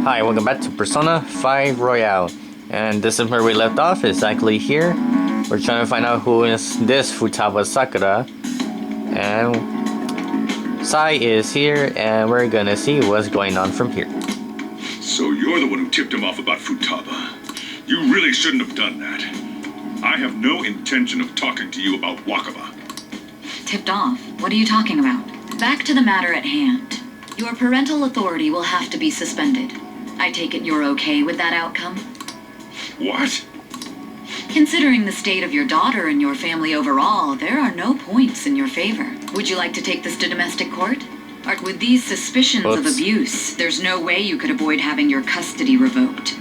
Hi, welcome back to Persona 5 Royale. And this is where we left off, exactly here. We're trying to find out who is this Futaba Sakura. And Sai is here, and we're gonna see what's going on from here. So you're the one who tipped him off about Futaba. You really shouldn't have done that. I have no intention of talking to you about Wakaba. Tipped off? What are you talking about? Back to the matter at hand. Your parental authority will have to be suspended. I take it you're okay with that outcome? What? Considering the state of your daughter and your family overall, there are no points in your favor. Would you like to take this to domestic court? Or with these suspicions of abuse, there's no way you could avoid having your custody revoked.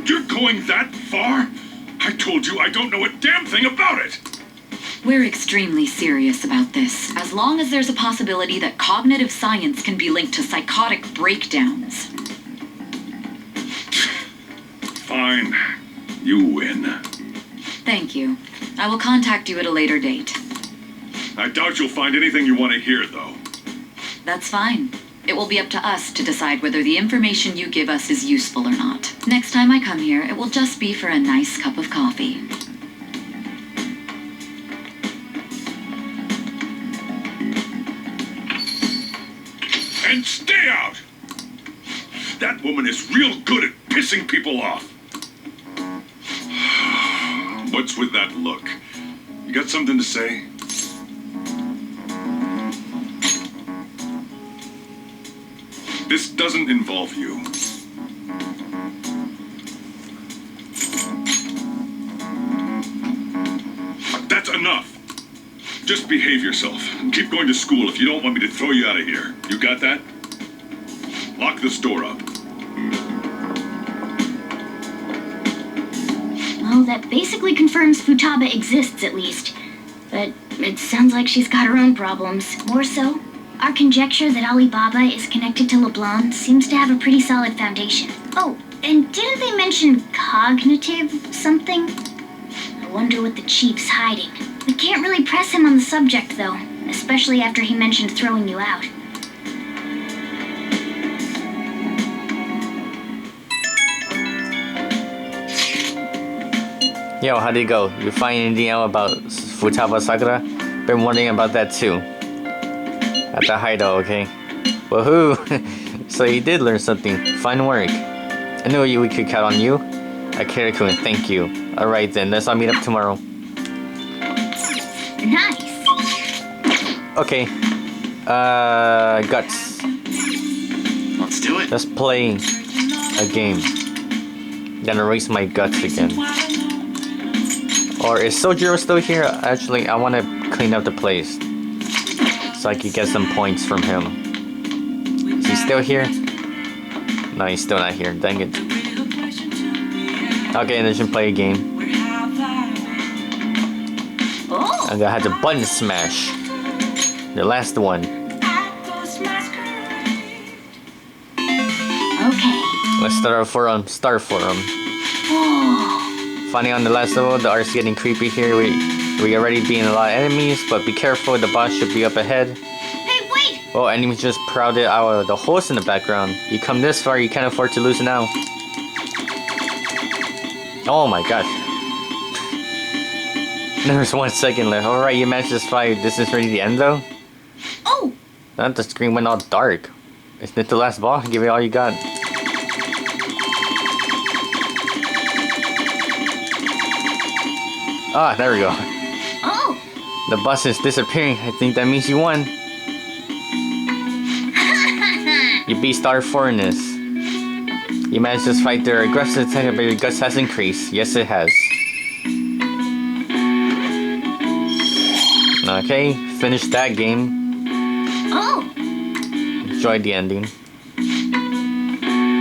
You're going that far? I told you I don't know a damn thing about it! We're extremely serious about this, as long as there's a possibility that cognitive science can be linked to psychotic breakdowns. Fine. You win. Thank you. I will contact you at a later date. I doubt you'll find anything you want to hear, though. That's fine. It will be up to us to decide whether the information you give us is useful or not. Next time I come here, it will just be for a nice cup of coffee. And stay out! That woman is real good at pissing people off. What's with that look? You got something to say? This doesn't involve you. But that's enough. Just behave yourself and keep going to school if you don't want me to throw you out of here. You got that? Lock this door up. Well, that basically confirms Futaba exists, at least. But it sounds like she's got her own problems. More so, our conjecture that Alibaba is connected to LeBlanc seems to have a pretty solid foundation. Oh, and didn't they mention cognitive something? I wonder what the chief's hiding. We can't really press him on the subject, though, especially after he mentioned throwing you out. Yo, how'd it go? You find anything out about Futaba Sakura? Been wondering about that too. At the hideout, okay? Woohoo! So you did learn something. Fine work. I knew we could count on you. Akira-kun, thank you. Alright then, let's all meet up tomorrow. Nice! Okay. Guts. Let's do it. Let's play a game. Then erase my guts again. Or is Sojiro still here? Actually, I want to clean up the place. So I could get some points from him. Is he still here? No, he's still not here. Dang it. Okay, let's just play a game. Oh! And I had to button smash. The last one. Okay. Let's start for him. Whoa! Finally on the last level, the art's getting creepy here. We already being a lot of enemies, but be careful, the boss should be up ahead. Hey, wait! Oh, enemies just crowded out of the host in the background. You come this far, you can't afford to lose now. Oh my gosh. There's 1 second left. Alright, you managed this fight. This is really the end though? Oh! Now the screen went all dark. Isn't it the last ball? Give it all you got. Ah, there we go. Oh! The bus is disappearing. I think that means you won. You beat Star Foreigners. You managed this fight. Their aggressive attack, but your guts has increased. Yes, it has. Okay, finish that game. Oh! Enjoy the ending.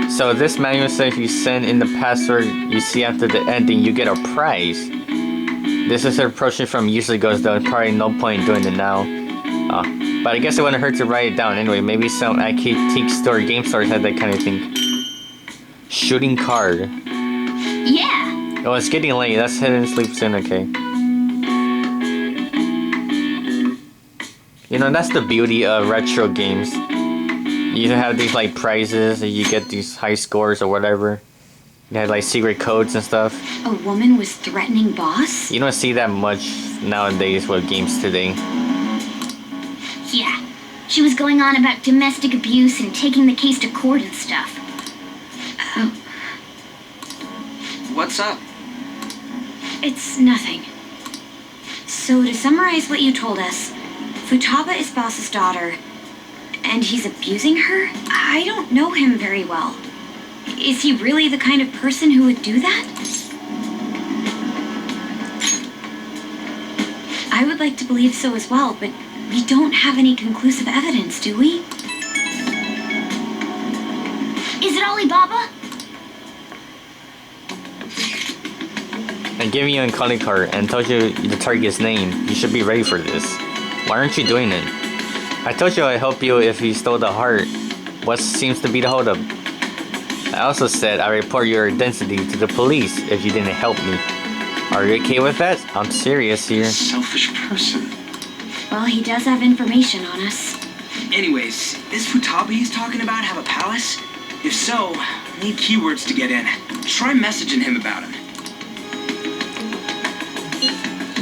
So this manual says if you send in the password you see after the ending, you get a prize. This is approaching from years ago, though probably no point in doing it now. But I guess it wouldn't hurt to write it down anyway. Maybe some antique store, game stores had that kind of thing. Shooting card. Yeah! Oh, it's getting late. Let's head and sleep soon, okay? You know, that's the beauty of retro games. You have these like prizes, and you get these high scores or whatever. You have like secret codes and stuff. A woman was threatening Boss? You don't see that much nowadays with games today. Yeah. She was going on about domestic abuse and taking the case to court and stuff. What's up? It's nothing. So to summarize what you told us, Futaba is Boss's daughter, and he's abusing her? I don't know him very well. Is he really the kind of person who would do that? I would like to believe so as well, but we don't have any conclusive evidence, do we? Is it Alibaba? I gave you a calling card and told you the target's name. You should be ready for this. Why aren't you doing it? I told you I'd help you if you stole the heart. What seems to be the holdup? I also said I'd report your identity to the police if you didn't help me. Are you okay with that? I'm serious here. Selfish person. Well, he does have information on us. Anyways, is Futaba he's talking about have a palace? If so, need keywords to get in. Try messaging him about him.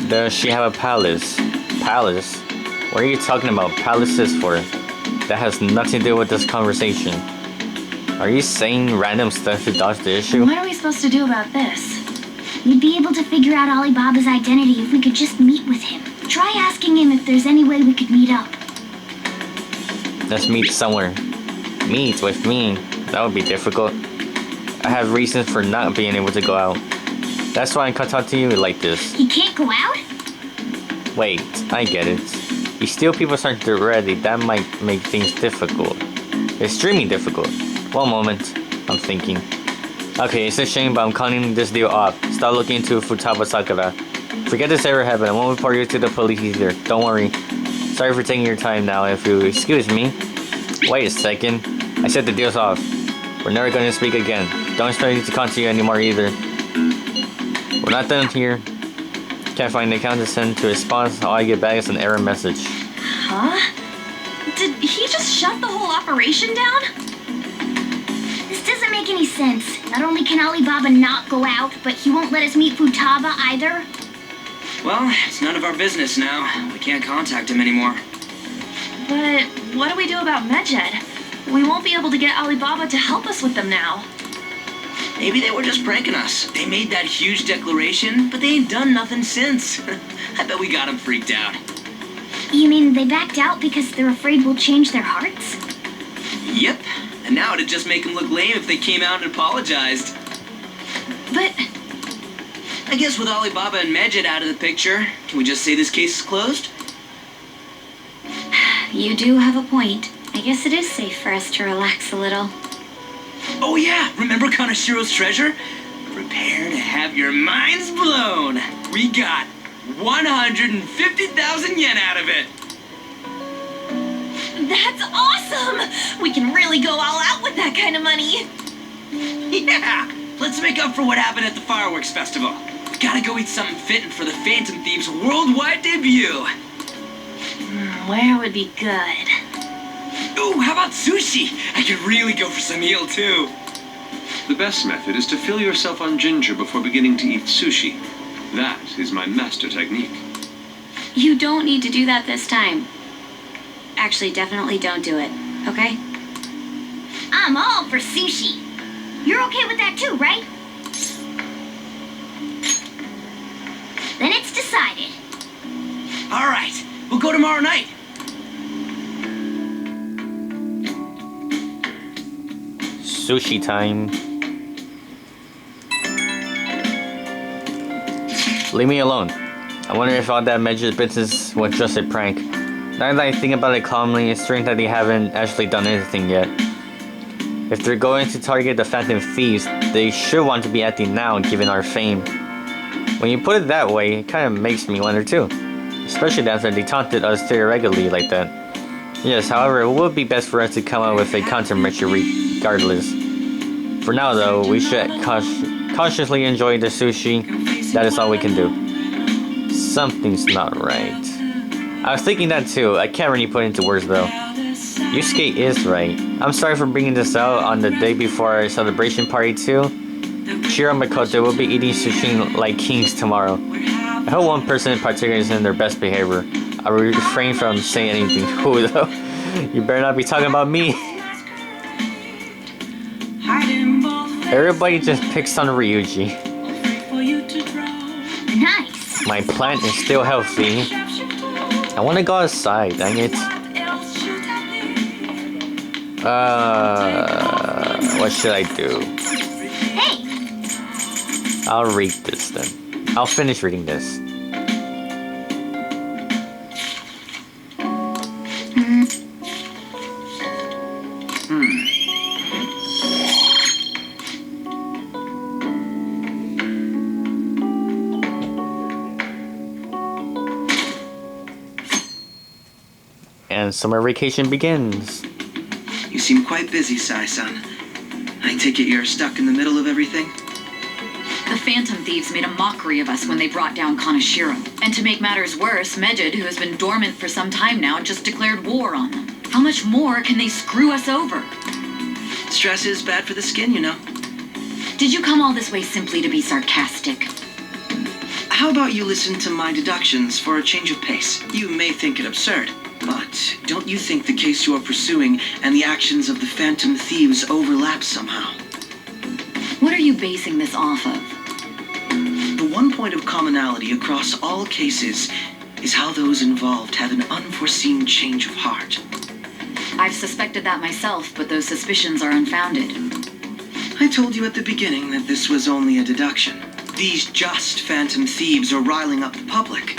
Does she have a palace? Palace? What are you talking about palaces for? That has nothing to do with this conversation. Are you saying random stuff to dodge the issue? What are we supposed to do about this? We'd be able to figure out Alibaba's identity if we could just meet with him. Try asking him if there's any way we could meet up. Let's meet somewhere. Meet with me? That would be difficult. I have reasons for not being able to go out. That's why I can't talk to you like this. He can't go out? Wait, I get it. You steal people's hearts already, that might make things difficult. Extremely difficult. One moment, I'm thinking. Okay, it's a shame, but I'm calling this deal off. Start looking into Futaba Sakura. Forget this ever happened. I won't report you to the police either. Don't worry. Sorry for taking your time now. If you excuse me. Wait a second. I said the deal's off. We're never going to speak again. Don't expect me to contact you anymore either. We're not done here. Can't find the account to send to response. All I get back is an error message. Huh? Did he just shut the whole operation down? This doesn't make any sense. Not only can Alibaba not go out, but he won't let us meet Futaba either. Well, it's none of our business now. We can't contact him anymore. But what do we do about Medjed? We won't be able to get Alibaba to help us with them now. Maybe they were just pranking us. They made that huge declaration, but they ain't done nothing since. I bet we got them freaked out. You mean they backed out because they're afraid we'll change their hearts? Yep. And now it'd just make them look lame if they came out and apologized. But I guess with Alibaba and Medjed out of the picture, can we just say this case is closed? you do have a point. I guess it is safe for us to relax a little. Oh yeah, remember Kanashiro's treasure? Prepare to have your minds blown. We got 150,000 yen out of it. That's awesome! We can really go all out with that kind of money. Yeah, let's make up for what happened at the fireworks festival. We gotta go eat something fitting for the Phantom Thieves' worldwide debut. Where would be good? Ooh, how about sushi? I could really go for some eel too. The best method is to fill yourself on ginger before beginning to eat sushi. That is my master technique. You don't need to do that this time. Actually, definitely don't do it, okay? I'm all for sushi. You're okay with that too, right? Then it's decided. All right, we'll go tomorrow night. Sushi time. Leave me alone. I wonder if all that Medjed business was just a prank. Now that I think about it calmly, it's strange that they haven't actually done anything yet. If they're going to target the Phantom Thieves, they should want to be acting now given our fame. When you put it that way, it kind of makes me wonder too. Especially after they taunted us too regularly like that. Yes, however, it would be best for us to come up with a countermeasure regardless. For now though, we should cautiously enjoy the sushi. That is all we can do. Something's not right. I was thinking that too. I can't really put it into words though. Yusuke is right. I'm sorry for bringing this out on the day before our celebration party too. Shiro and Makoto will be eating sushi like kings tomorrow. I hope one person in particular is in their best behavior. I will refrain from saying anything. Who though? You better not be talking about me. Everybody just picks on Ryuji. Nice. My plant is still healthy. I want to go outside, dang it. What should I do? Hey. I'll read this then. I'll finish reading this. And summer vacation begins. You seem quite busy, Sai-san. I take it you're stuck in the middle of everything? The Phantom Thieves made a mockery of us when they brought down Kaneshiro. And to make matters worse, Mejid, who has been dormant for some time now, just declared war on them. How much more can they screw us over? Stress is bad for the skin, you know. Did you come all this way simply to be sarcastic? How about you listen to my deductions for a change of pace? You may think it absurd, but don't you think the case you are pursuing and the actions of the Phantom Thieves overlap somehow? What are you basing this off of? The one point of commonality across all cases is how those involved had an unforeseen change of heart. I've suspected that myself, but those suspicions are unfounded. I told you at the beginning that this was only a deduction. These just Phantom Thieves are riling up the public.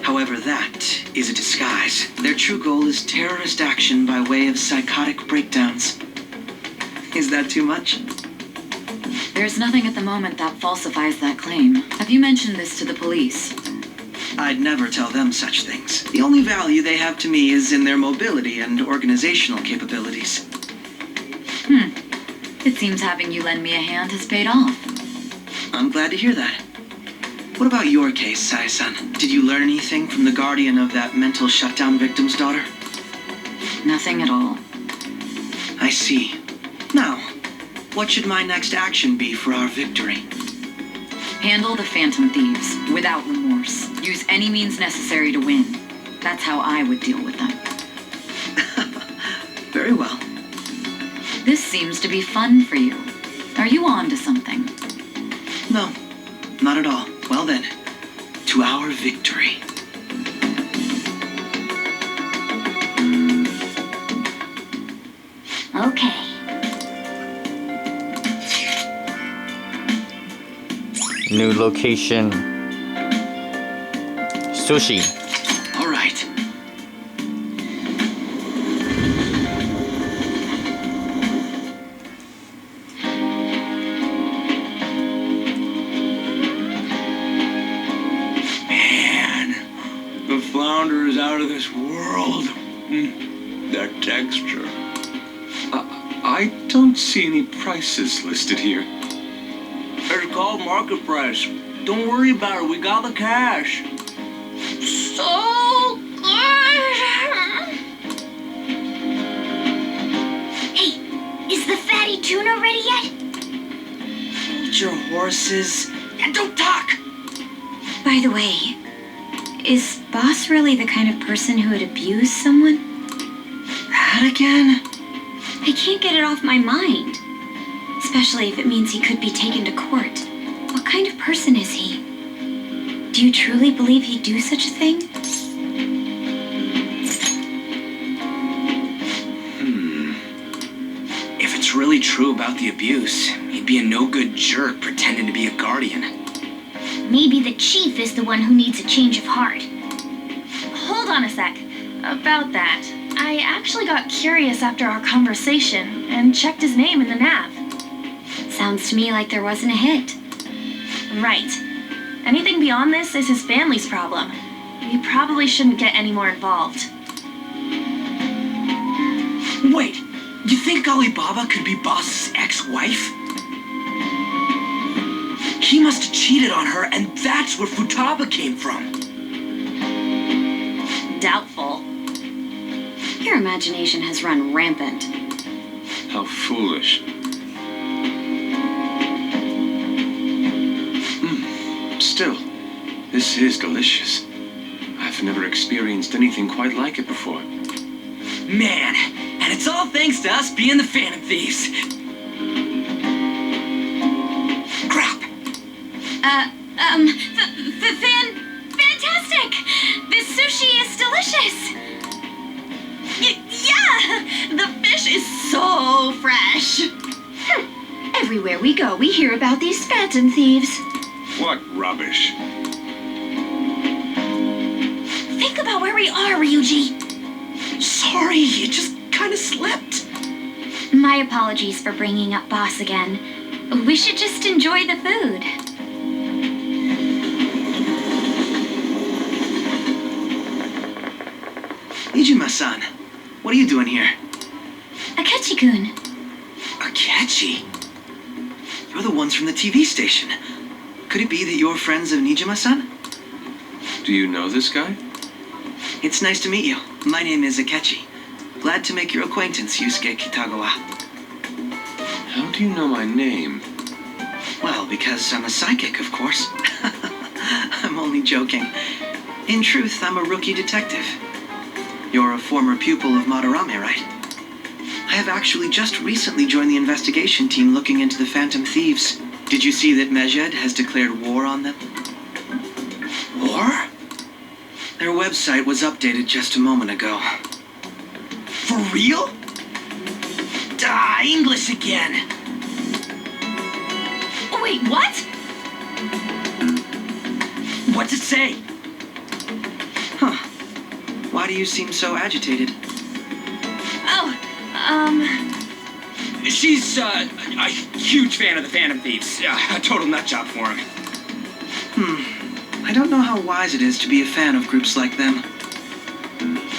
However, that is a disguise. Their true goal is terrorist action by way of psychotic breakdowns. Is that too much? There's nothing at the moment that falsifies that claim. Have you mentioned this to the police? I'd never tell them such things. The only value they have to me is in their mobility and organizational capabilities. It seems having you lend me a hand has paid off. I'm glad to hear that. What about your case, Sai-san? Did you learn anything from the guardian of that mental shutdown victim's daughter? Nothing at all. I see. Now, what should my next action be for our victory? Handle the Phantom Thieves without remorse. Use any means necessary to win. That's how I would deal with them. Very well. This seems to be fun for you. Are you on to something? No, not at all. Well then, to our victory. Okay. New location. Sushi. All right. Man, the flounder is out of this world. That texture. I don't see any prices listed here. It's called market price. Don't worry about it. We got the cash. So good. Hey, is the fatty tuna ready yet? Hold your horses and don't talk. By the way, is Boss really the kind of person who would abuse someone? That again? I can't get it off my mind. Especially if it means he could be taken to court. What kind of person is he? Do you truly believe he'd do such a thing? If it's really true about the abuse, he'd be a no-good jerk pretending to be a guardian. Maybe the chief is the one who needs a change of heart. Hold on a sec. About that, I actually got curious after our conversation and checked his name in the nav. Sounds to me like there wasn't a hit. Right. Anything beyond this is his family's problem. We probably shouldn't get any more involved. Wait, you think Alibaba could be Boss's ex-wife? He must have cheated on her, and that's where Futaba came from. Doubtful. Your imagination has run rampant. How foolish. Still, this is delicious. I've never experienced anything quite like it before. Man, and it's all thanks to us being the Phantom Thieves. Crap! Fantastic! This sushi is delicious! Yeah! The fish is so fresh! Everywhere we go, we hear about these phantom thieves. What rubbish. Think about where we are, Ryuji. Sorry, it just kind of slipped. My apologies for bringing up boss again. We should just enjoy the food. Nijima-san, what are you doing here? Akechi-kun. Akechi? You're the ones from the TV station. Could it be that you're friends of Nijima-san? Do you know this guy? It's nice to meet you. My name is Akechi. Glad to make your acquaintance, Yusuke Kitagawa. How do you know my name? Well, because I'm a psychic, of course. I'm only joking. In truth, I'm a rookie detective. You're a former pupil of Madarame, right? I have actually just recently joined the investigation team looking into the Phantom Thieves. Did you see that Mejed has declared war on them? War? Their website was updated just a moment ago. For real? English again. Wait, what? What's it say? Huh. Why do you seem so agitated? Oh, She's, a huge fan of the Phantom Thieves. A total nutjob for him. I don't know how wise it is to be a fan of groups like them.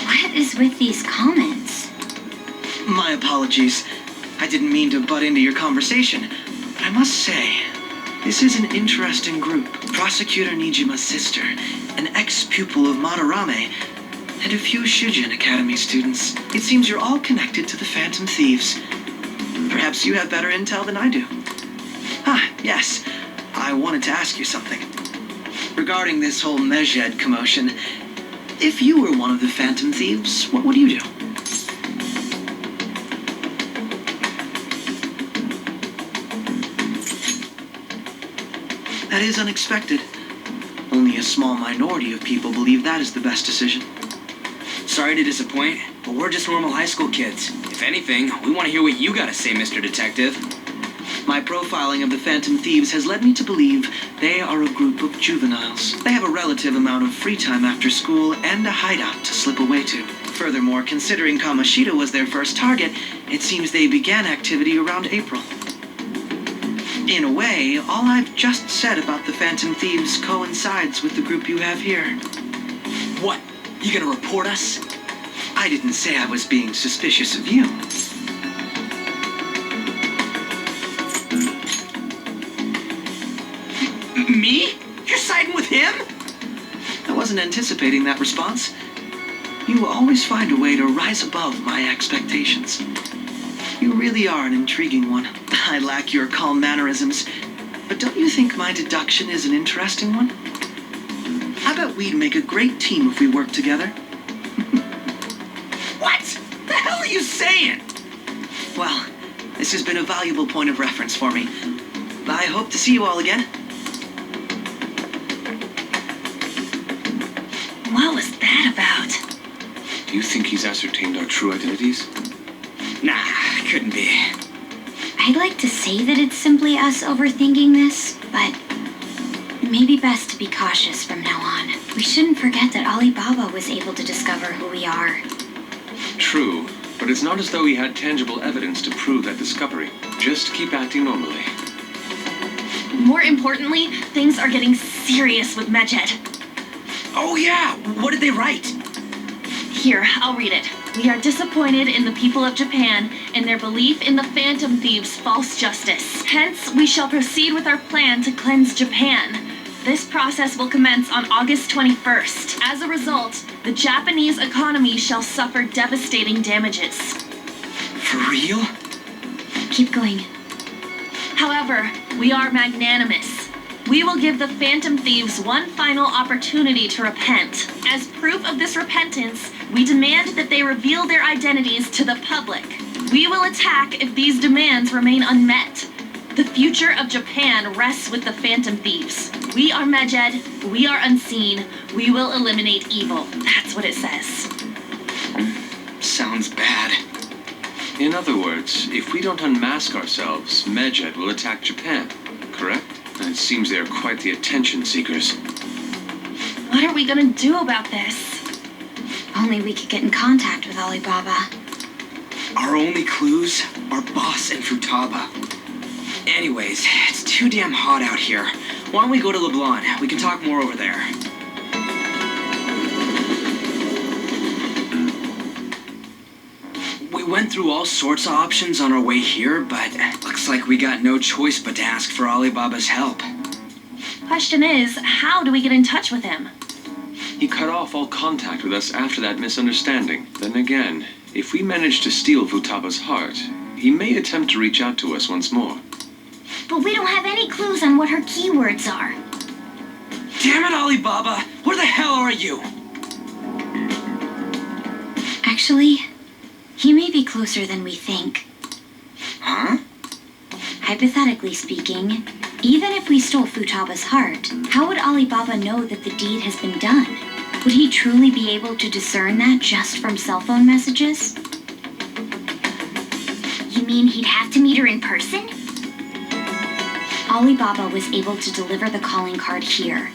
What is with these comments? My apologies. I didn't mean to butt into your conversation, but I must say, this is an interesting group. Prosecutor Nijima's sister, an ex-pupil of Madarame, and a few Shujin Academy students. It seems you're all connected to the Phantom Thieves. Perhaps you have better intel than I do. Yes. I wanted to ask you something. Regarding this whole Mejed commotion, if you were one of the Phantom Thieves, what would you do? That is unexpected. Only a small minority of people believe that is the best decision. Sorry to disappoint, but we're just normal high school kids. If anything, we want to hear what you gotta say, Mr. Detective. My profiling of the Phantom Thieves has led me to believe they are a group of juveniles. They have a relative amount of free time after school and a hideout to slip away to. Furthermore, considering Kamoshida was their first target, it seems they began activity around April. In a way, all I've just said about the Phantom Thieves coincides with the group you have here. What? You gonna report us? I didn't say I was being suspicious of you. Me? You're siding with him? I wasn't anticipating that response. You always find a way to rise above my expectations. You really are an intriguing one. I lack your calm mannerisms, but don't you think my deduction is an interesting one? I bet we'd make a great team if we worked together. What? The hell are you saying? Well, this has been a valuable point of reference for me. I hope to see you all again. what was that about? Do you think he's ascertained our true identities? Nah, couldn't be. I'd like to say that it's simply us overthinking this, but maybe best to be cautious from now on. We shouldn't forget that Alibaba was able to discover who we are. True, but it's not as though he had tangible evidence to prove that discovery. Just keep acting normally. More importantly, things are getting serious with Mejed. Oh yeah, what did they write? Here, I'll read it. We are disappointed in the people of Japan and their belief in the Phantom Thieves' false justice. Hence, we shall proceed with our plan to cleanse Japan. This process will commence on August 21st. As a result, The Japanese economy shall suffer devastating damages. For real? Keep going. However, we are magnanimous. We will give the Phantom Thieves one final opportunity to repent. As proof of this repentance, we demand that they reveal their identities to the public. We will attack if these demands remain unmet. The future of Japan rests with the Phantom Thieves. We are Medjed, we are unseen, we will eliminate evil. That's what it says. Sounds bad. In other words, if we don't unmask ourselves, Medjed will attack Japan, correct? And it seems they are quite the attention seekers. What are we gonna do about this? Only we could get in contact with Alibaba. Our only clues are Boss and Futaba. Anyways, it's too damn hot out here. Why don't we go to LeBlanc? We can talk more over there. We went through all sorts of options on our way here, but looks like we got no choice but to ask for Alibaba's help. Question is, how do we get in touch with him? He cut off all contact with us after that misunderstanding. Then again, if we manage to steal Futaba's heart, he may attempt to reach out to us once more. But we don't have any clues on what her keywords are. Damn it, Alibaba! Where the hell are you? Actually, he may be closer than we think. Huh? Hypothetically speaking, even if we stole Futaba's heart, how would Alibaba know that the deed has been done? Would he truly be able to discern that just from cell phone messages? You mean he'd have to meet her in person? Alibaba was able to deliver the calling card here.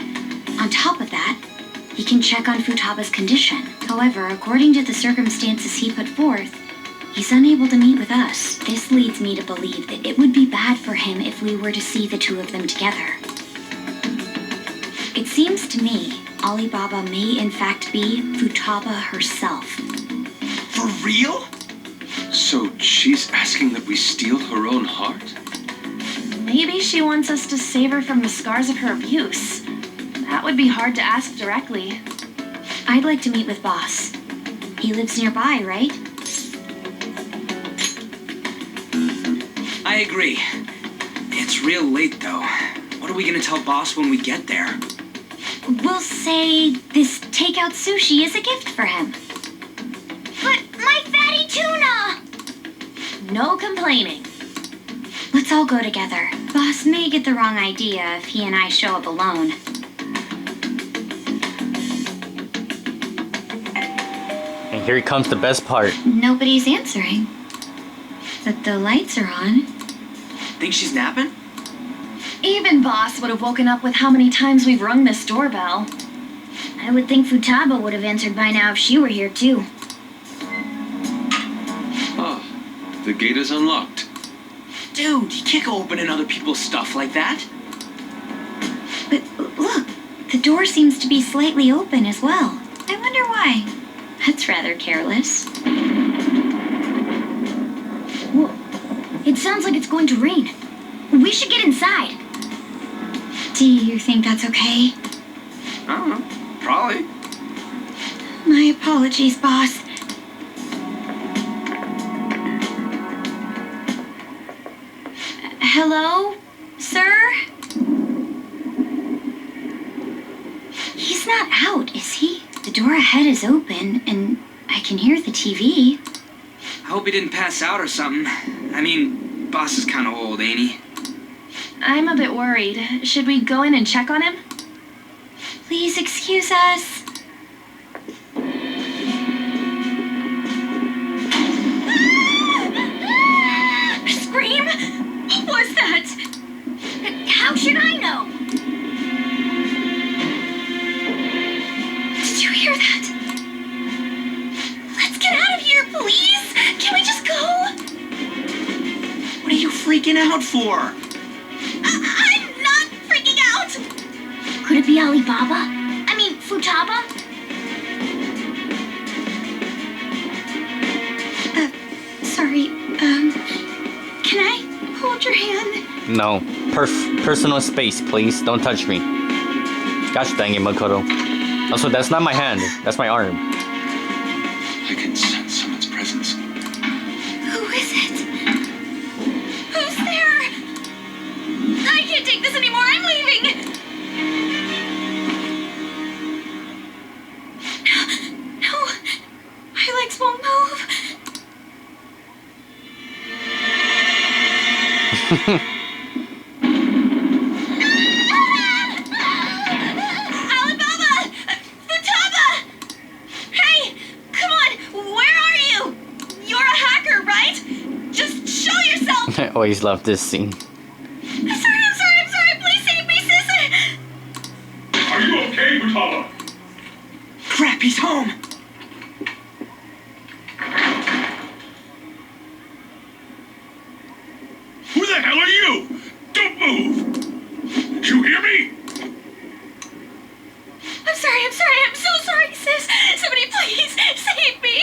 On top of that, he can check on Futaba's condition. However, according to the circumstances he put forth, he's unable to meet with us. This leads me to believe that it would be bad for him if we were to see the two of them together. It seems to me Alibaba may in fact be Futaba herself. For real? So she's asking that we steal her own heart? Maybe she wants us to save her from the scars of her abuse. That would be hard to ask directly. I'd like to meet with Boss. He lives nearby, right? I agree. It's real late, though. What are we gonna tell Boss when we get there? We'll say this takeout sushi is a gift for him. But my fatty tuna! No complaining. Let's all go together. Boss may get the wrong idea if he and I show up alone. And here comes the best part. Nobody's answering. But the lights are on. Think she's napping? Even Boss would have woken up with how many times we've rung this doorbell. I would think Futaba would have answered by now if she were here too. Ah, the gate is unlocked. Dude, you can't go opening other people's stuff like that. But look, the door seems to be slightly open as well. I wonder why. That's rather careless. Whoa. It sounds like it's going to rain. We should get inside. Do you think that's okay? I don't know. Probably. My apologies, Boss. Hello, sir? He's not out, is he? The door ahead is open, and I can hear the TV. I hope he didn't pass out or something. I mean, Boss is kind of old, ain't he? I'm a bit worried. Should we go in and check on him? Please excuse us. Scream? What was that? How should I know? Did you hear that? Let's get out of here, please! Can we just go? What are you freaking out for? I'm not freaking out! Could it be Alibaba? I mean, Futaba? Sorry, can I hold your hand? No. Personal space, please. Don't touch me. Gosh dang it, Makoto. Also, that's not my hand. That's my arm. I can sense someone's presence. Who is it? Who's there? I can't take this anymore. I'm leaving. No, my legs won't move. Alibaba! Futaba! Hey, come on, where are you? You're a hacker, right? Just show yourself! I always love this scene. I'm sorry, please save me, sis! Are you okay, Futaba? Crap, he's home! Who the hell are you? Don't move! You hear me? I'm so sorry, sis! Somebody please save me!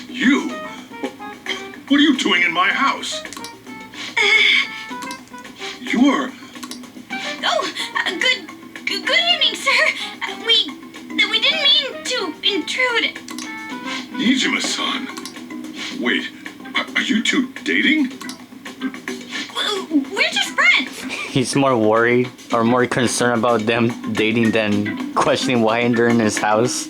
You? What are you doing in my house? You're... Good evening, sir. We didn't mean to intrude. Nijima-san. Wait, are you two dating? We're just friends. He's more worried or more concerned about them dating than questioning why they're in his house.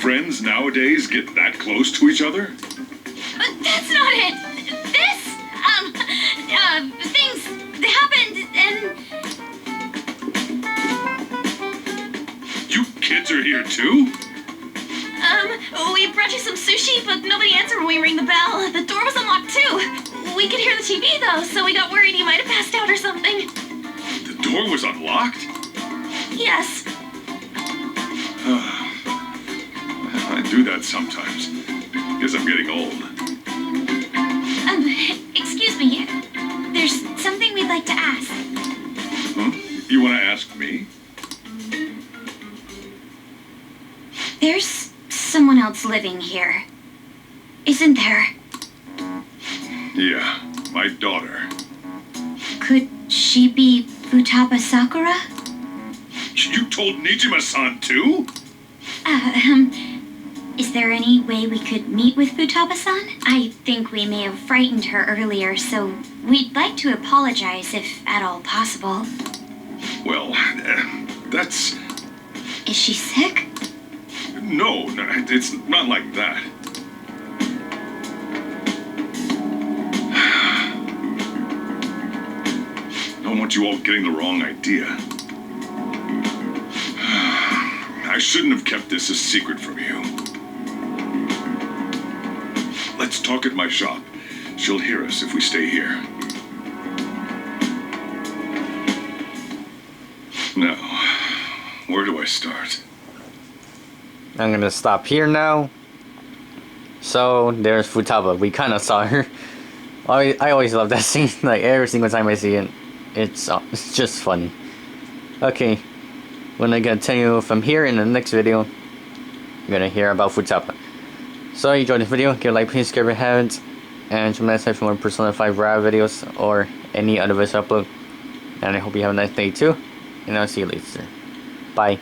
Friends nowadays get that close to each other? But that's not it. Things happened and... You kids are here too? We brought you some sushi, but nobody answered when we rang the bell. The door was unlocked too. We could hear the TV though, so we got worried you might have passed out or something. The door was unlocked? Yes. I do that sometimes. Guess I'm getting old. Excuse me. There's something we'd like to ask. Huh? You want to ask me? There's someone else living here, isn't there? Yeah, my daughter. Could she be Futaba Sakura? You told Nijima-san too? Is there any way we could meet with Futaba-san? I think we may have frightened her earlier, so we'd like to apologize if at all possible. Well, that's... Is she sick? No, it's not like that. I don't want you all getting the wrong idea. I shouldn't have kept this a secret from you. Let's talk at my shop. She'll hear us if we stay here. Now, where do I start? I'm gonna stop here now. So there's Futaba. We kind of saw her. I always love that scene. Like every single time I see it, it's just funny. Okay, when I continue from here in the next video, you're gonna hear about Futaba. So you enjoyed this video, give a like, please, subscribe if you haven't, and join next time for more Persona 5 rap videos or any other videos upload. And I hope you have a nice day too, and I'll see you later. Bye.